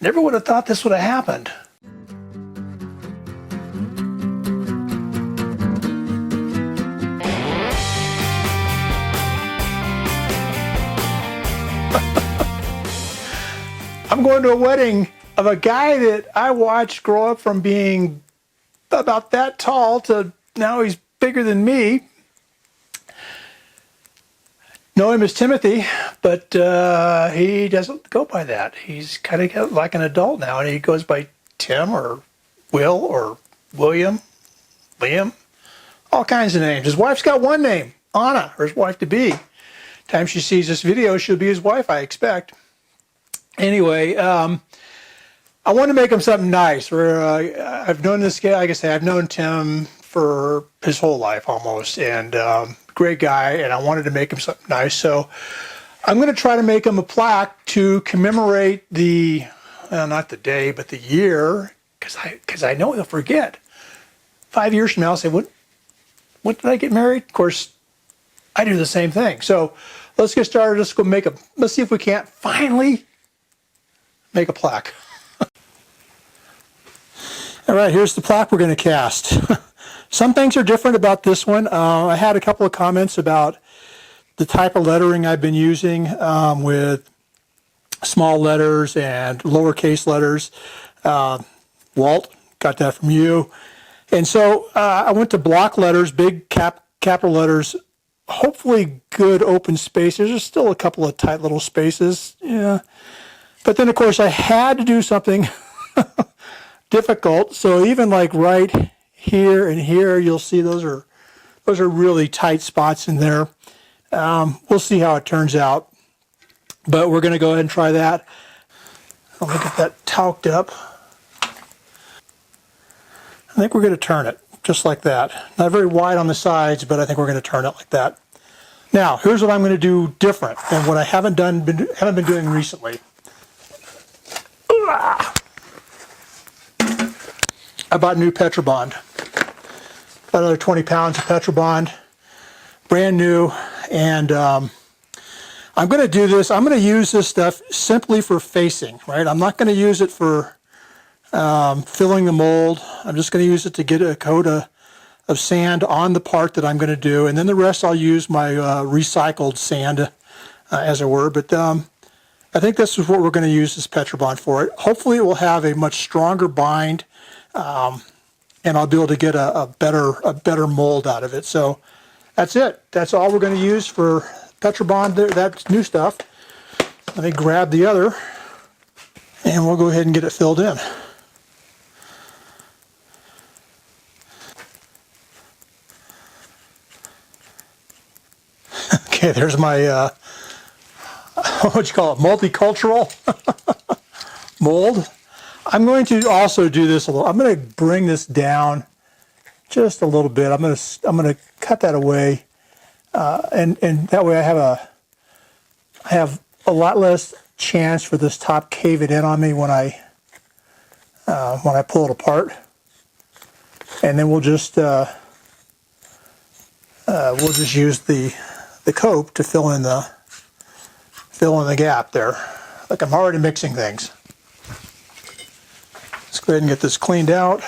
Never would have thought this would have happened. I'm going to a wedding of a guy that I watched grow up from being about that tall to now he's bigger than me. Know him as Timothy, but he doesn't go by that. He's kind of like an adult now, and he goes by Tim or Will or William, Liam, all kinds of names. His wife's got one name, Anna, or his wife-to-be. Time she sees this video, she'll be his wife, I expect. Anyway, I want to make him something nice. I've known this guy, like I say, I've known Tim for his whole life almost, and great guy, and I wanted to make him something nice. So I'm going to try to make him a plaque to commemorate the, well, not the day, but the year, because I know he'll forget. 5 years from now, I'll say, what did I get married? Of course, I do the same thing. So let's get started. Let's go let's see if we can't finally make a plaque. All right, here's the plaque we're going to cast. Some things are different about this one. I had a couple of comments about the type of lettering I've been using with small letters and lowercase letters. Walt, got that from you. And so I went to block letters, big capital letters, hopefully good open spaces. There's still a couple of tight little spaces. Yeah. But then, of course, I had to do something difficult. So even like right here and here, you'll see those are really tight spots in there. We'll see how it turns out. But we're going to go ahead and try that. I'll get that talked up. I think we're going to turn it just like that. Not very wide on the sides, but I think we're going to turn it like that. Now, here's what I'm going to do different than what I haven't been doing recently. I bought new Petrobond. About another 20 pounds of Petrobond, brand new, and I'm going to do this. I'm going to use this stuff simply for facing, right? I'm not going to use it for filling the mold. I'm just going to use it to get a coat of sand on the part that I'm going to do, and then the rest I'll use my recycled sand, as it were. But I think this is what we're going to use this Petrobond for. Hopefully it will have a much stronger bind, and I'll be able to get a better mold out of it. So that's it. That's all we're going to use for Petrobond. That's new stuff. Let me grab the other, and we'll go ahead and get it filled in. Okay, there's my, what you call it, multicultural mold. I'm going to also do this a little. I'm going to bring this down just a little bit. I'm going to cut that away, and that way I have a lot less chance for this top caving in on me when I pull it apart. And then we'll just use the cope to fill in the gap there. Look, I'm already mixing things. Let's go ahead and get this cleaned out.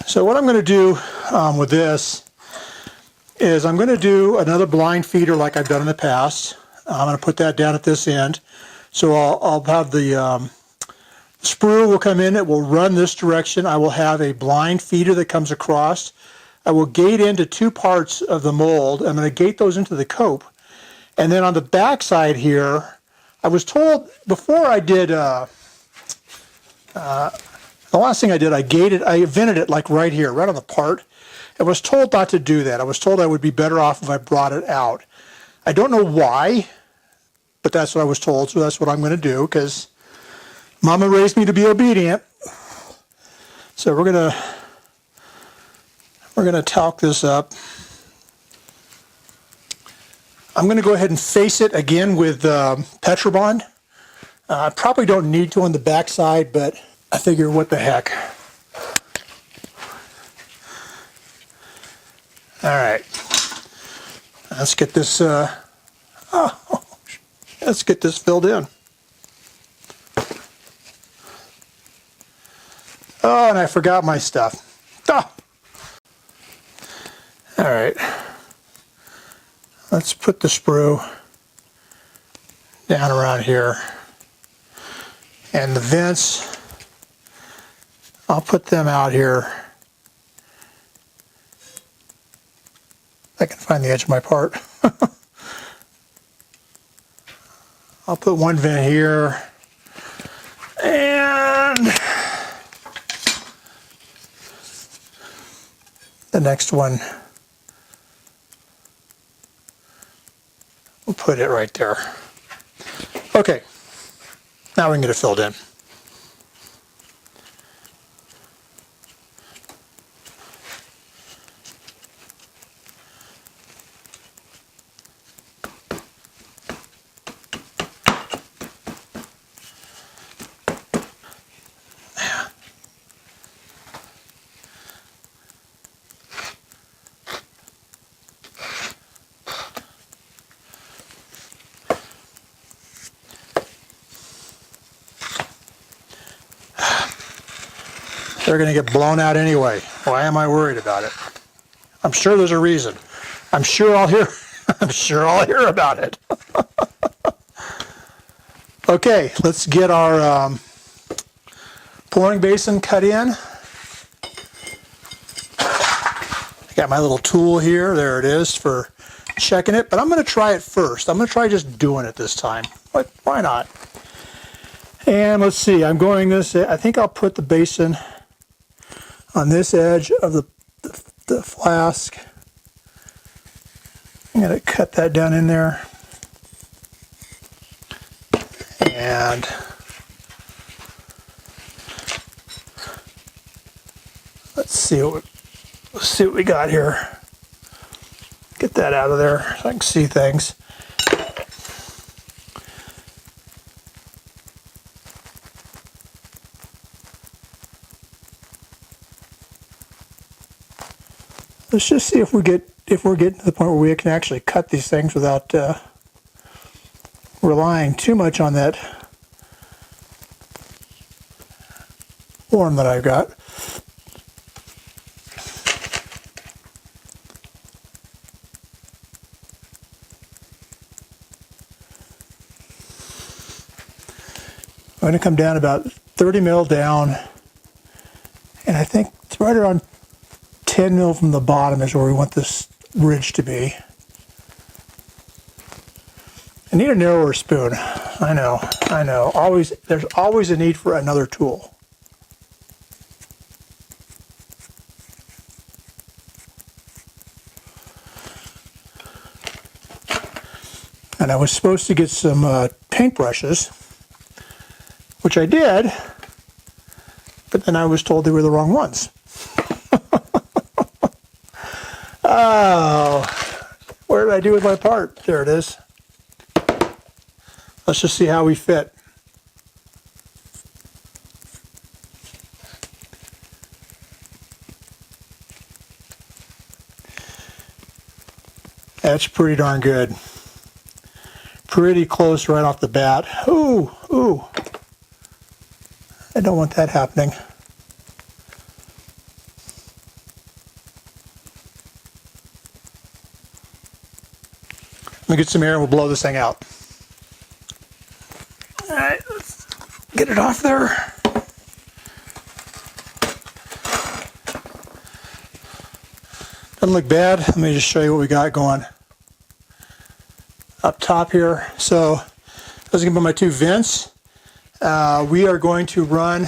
So what I'm going to do with this is I'm going to do another blind feeder like I've done in the past. I'm going to put that down at this end. So I'll have the sprue will come in. It will run this direction. I will have a blind feeder that comes across. I will gate into two parts of the mold. I'm going to gate those into the cope. And then on the back side here, I was told before I did, the last thing I did, I vented it like right here, right on the part. I was told not to do that. I was told I would be better off if I brought it out. I don't know why, but that's what I was told, so that's what I'm going to do, because Mama raised me to be obedient. So we're gonna talc this up. I'm going to go ahead and face it again with Petrobond. I probably don't need to on the back side, but I figure what the heck. All right. Let's get this, let's get this filled in. Oh, and I forgot my stuff. Ah. All right. Let's put the sprue down around here. And the vents, I'll put them out here. I can find the edge of my part. I'll put one vent here. And the next one, we'll put it right there. Okay, now we can get it filled in. They're going to get blown out anyway. Why am I worried about it? I'm sure there's a reason. I'm sure I'll hear about it. Okay, let's get our pouring basin cut in. I got my little tool here. There it is for checking it. But I'm going to try it first. I'm going to try just doing it this time. Why not? And let's see. I'm going this. I think I'll put the basin on this edge of the flask. I'm going to cut that down in there. And let's see what we got here. Get that out of there so I can see things. Let's just see if we're getting to the point where we can actually cut these things without relying too much on that form that I've got. I'm going to come down about 30 mil down, and I think it's right around 10 mil from the bottom is where we want this ridge to be. I need a narrower spoon. I know. There's always a need for another tool. And I was supposed to get some paintbrushes, which I did, but then I was told they were the wrong ones. Oh, what did I do with my part? There it is. Let's just see how we fit. That's pretty darn good. Pretty close right off the bat. Ooh, ooh. I don't want that happening. Let me get some air and we'll blow this thing out. All right, let's get it off there. Doesn't look bad. Let me just show you what we got going up top here. So those are going to be my two vents. We are going to run,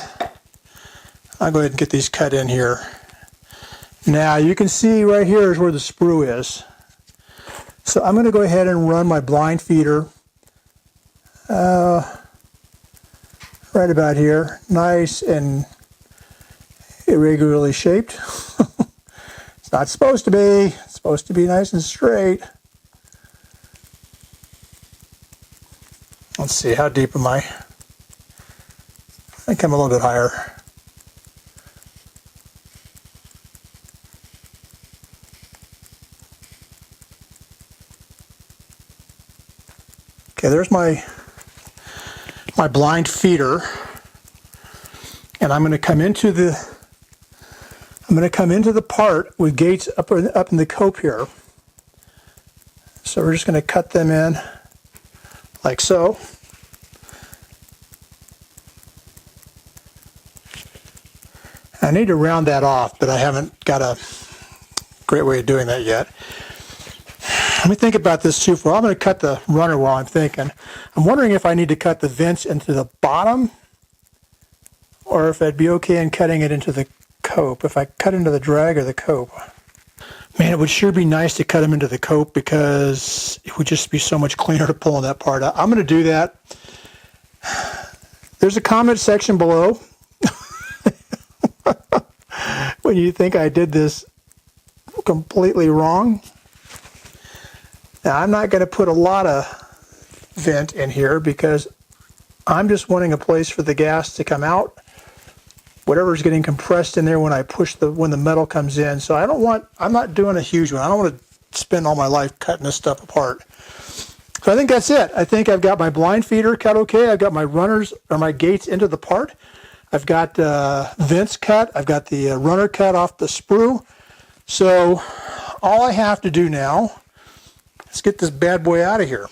I'll go ahead and get these cut in here. Now you can see right here is where the sprue is. So I'm going to go ahead and run my blind feeder right about here. Nice and irregularly shaped. It's not supposed to be. It's supposed to be nice and straight. Let's see, how deep am I? I think I'm a little bit higher. Okay, there's my blind feeder, and I'm going to come into the part with gates up in the cope here. So we're just going to cut them in like so. I need to round that off, but I haven't got a great way of doing that yet. Let me think about this too. I'm going to cut the runner while I'm thinking. I'm wondering if I need to cut the vents into the bottom, or if I'd be okay in cutting it into the cope. If I cut into the drag or the cope. Man, it would sure be nice to cut them into the cope, because it would just be so much cleaner to pull that part out. I'm going to do that. There's a comment section below when you think I did this completely wrong. Now, I'm not going to put a lot of vent in here, because I'm just wanting a place for the gas to come out. Whatever's getting compressed in there when I push when the metal comes in. So I'm not doing a huge one. I don't want to spend all my life cutting this stuff apart. So I think that's it. I think I've got my blind feeder cut okay. I've got my runners or my gates into the part. I've got vents cut. I've got the runner cut off the sprue. So all I have to do now is get this bad boy out of here.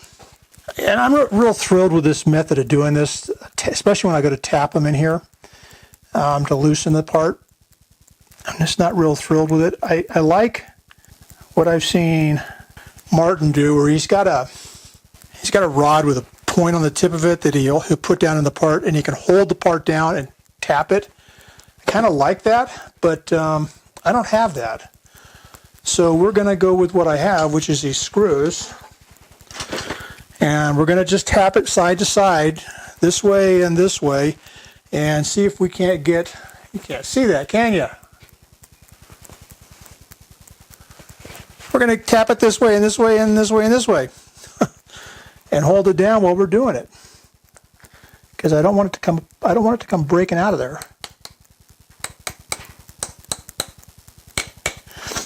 And I'm real thrilled with this method of doing this, especially when I go to tap them in here to loosen the part. I'm just not real thrilled with it. I like what I've seen Martin do, where he's got a rod with a point on the tip of it that he'll put down in the part, and he can hold the part down and tap it. I kind of like that, but I don't have that. So we're going to go with what I have, which is these screws. And we're going to just tap it side to side, this way and this way, and see if we can't get, you can't see that, can you? We're going to tap it this way and this way and this way and this way. And hold it down while we're doing it. Because I don't want it to come breaking out of there.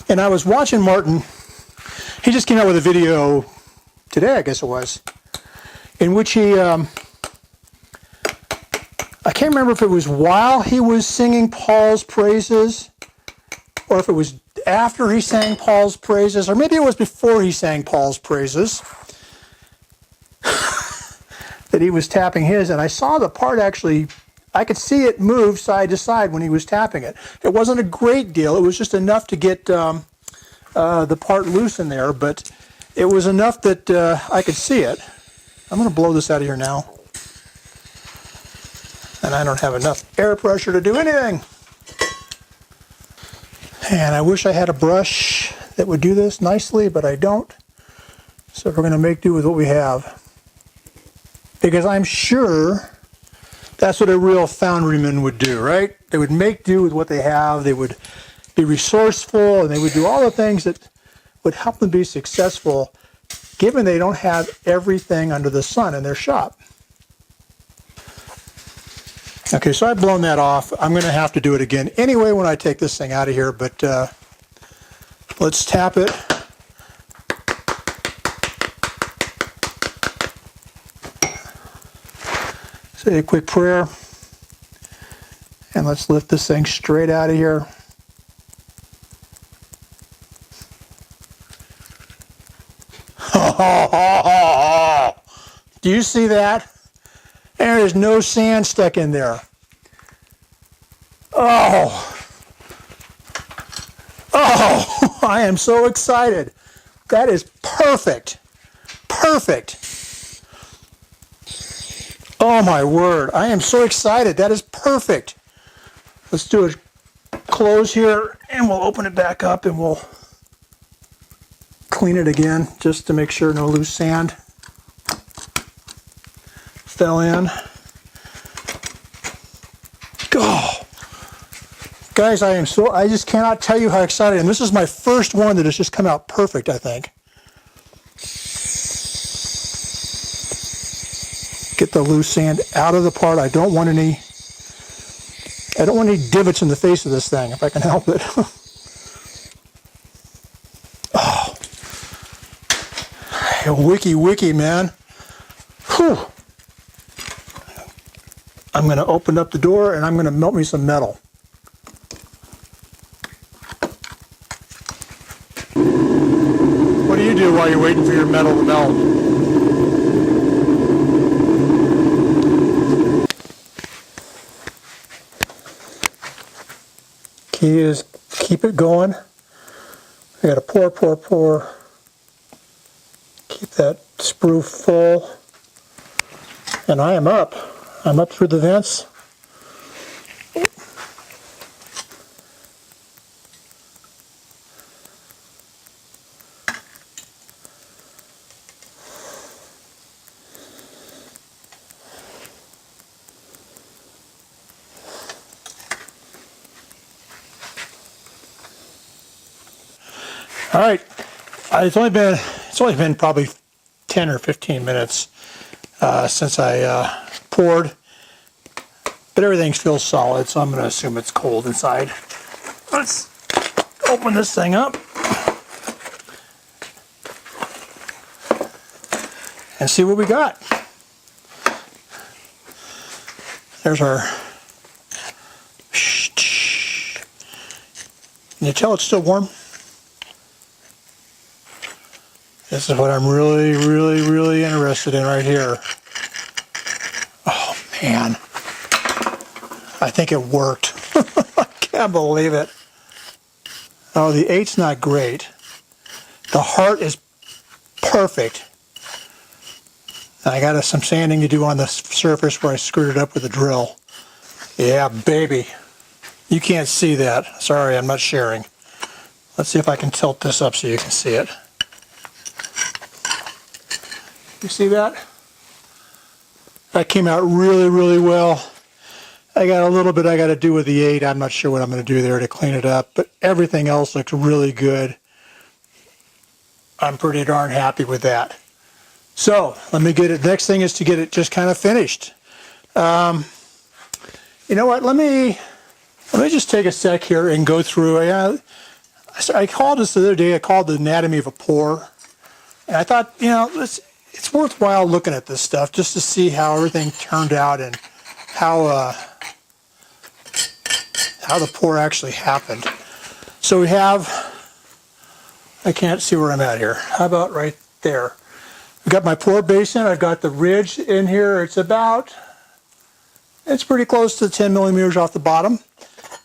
And I was watching Martin. He just came out with a video today, I guess it was, in which he, I can't remember if it was while he was singing Paul's praises, or if it was after he sang Paul's praises, or maybe it was before he sang Paul's praises, that he was tapping his, and I saw the part actually, I could see it move side to side when he was tapping it. It wasn't a great deal, it was just enough to get the part loose in there, but it was enough that I could see it. I'm going to blow this out of here now. And I don't have enough air pressure to do anything. And I wish I had a brush that would do this nicely, but I don't. So we're going to make do with what we have. Because I'm sure that's what a real foundryman would do, right? They would make do with what they have. They would be resourceful, and they would do all the things that would help them be successful, given they don't have everything under the sun in their shop. Okay, so I've blown that off. I'm going to have to do it again anyway when I take this thing out of here, but let's tap it. Say a quick prayer, and let's lift this thing straight out of here. Do you see that? There is no sand stuck in there. Oh, I am so excited. That is perfect. Perfect. Oh my word, I am so excited. That is perfect. Let's do a close here, and we'll open it back up, and we'll clean it again just to make sure no loose sand fell in. Oh, guys, I just cannot tell you how excited I am. This is my first one that has just come out perfect, I think. Get the loose sand out of the part. I don't want any divots in the face of this thing if I can help it. Oh, wiki, man. Whew. I'm going to open up the door and I'm going to melt me some metal. What do you do while you're waiting for your metal to melt? Key is keep it going. I got to pour. Keep that sprue full. And I am up. I'm up through the vents. All right, it's only been probably 10 or 15 minutes since I poured, but everything feels solid, so I'm going to assume it's cold inside. Let's open this thing up and see what we got. There's our. Can you tell it's still warm? This is what I'm really interested in right here. Oh man, I think it worked. I can't believe it. Oh, the 8's not great. The heart is perfect. I got some sanding to do on the surface where I screwed it up with a drill. Yeah, baby. You can't see that. Sorry, I'm not sharing. Let's see if I can tilt this up so you can see it. You see that? That came out really well. I got a little bit I got to do with the 8. I'm not sure what I'm going to do there to clean it up, but everything else looks really good. I'm pretty darn happy with that. So let me get it. Next thing is to get it just kind of finished. You know what? Let me just take a sec here and go through. I called this the other day. I called the anatomy of a pour, and I thought, you know, it's worthwhile looking at this stuff just to see how everything turned out and how the pour actually happened. So we have, I can't see where I'm at here. How about right there? I've got my pour basin. I've got the ridge in here. It's pretty close to 10 millimeters off the bottom.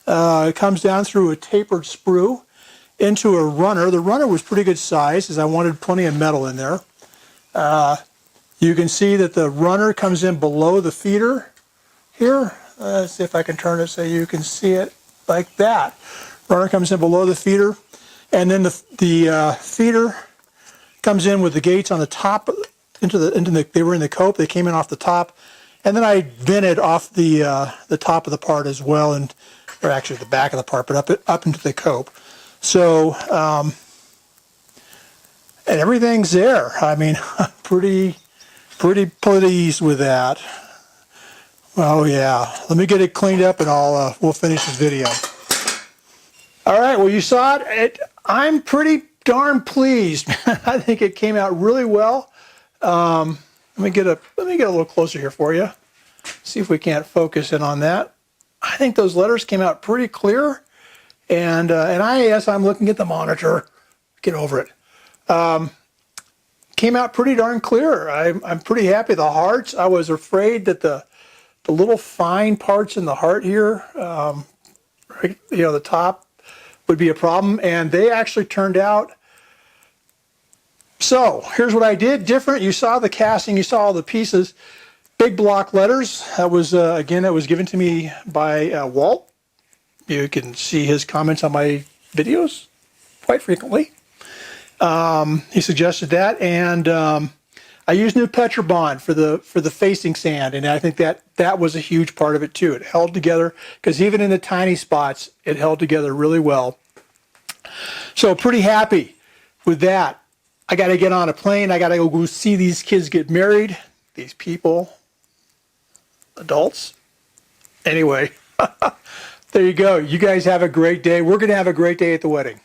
It comes down through a tapered sprue into a runner. The runner was pretty good size as I wanted plenty of metal in there. You can see that the runner comes in below the feeder here. Let's see if I can turn it so you can see it like that. Runner comes in below the feeder, and then the feeder comes in with the gates on the top they were in the cope. They came in off the top, and then I vented off the top of the part as well, or actually the back of the part, but up into the cope. So. And everything's there. I mean, I'm pretty pleased with that. Oh yeah, let me get it cleaned up and we'll finish this video. All right, well you saw it. I'm pretty darn pleased. I think it came out really well. Let me get a little closer here for you. See if we can't focus in on that. I think those letters came out pretty clear. And as I'm looking at the monitor, get over it. Came out pretty darn clear. I'm pretty happy. The hearts, I was afraid that the little fine parts in the heart here, the top would be a problem, and they actually turned out. So here's what I did different. You saw the casting, you saw all the pieces. Big block letters. That was again, that was given to me by Walt. You can see his comments on my videos quite frequently. He suggested that, and I used new Petrobond for the facing sand, and I think that was a huge part of it too. It held together because even in the tiny spots, it held together really well. So pretty happy with that. I got to get on a plane. I got to go see these kids get married. These people, adults. Anyway, there you go. You guys have a great day. We're going to have a great day at the wedding.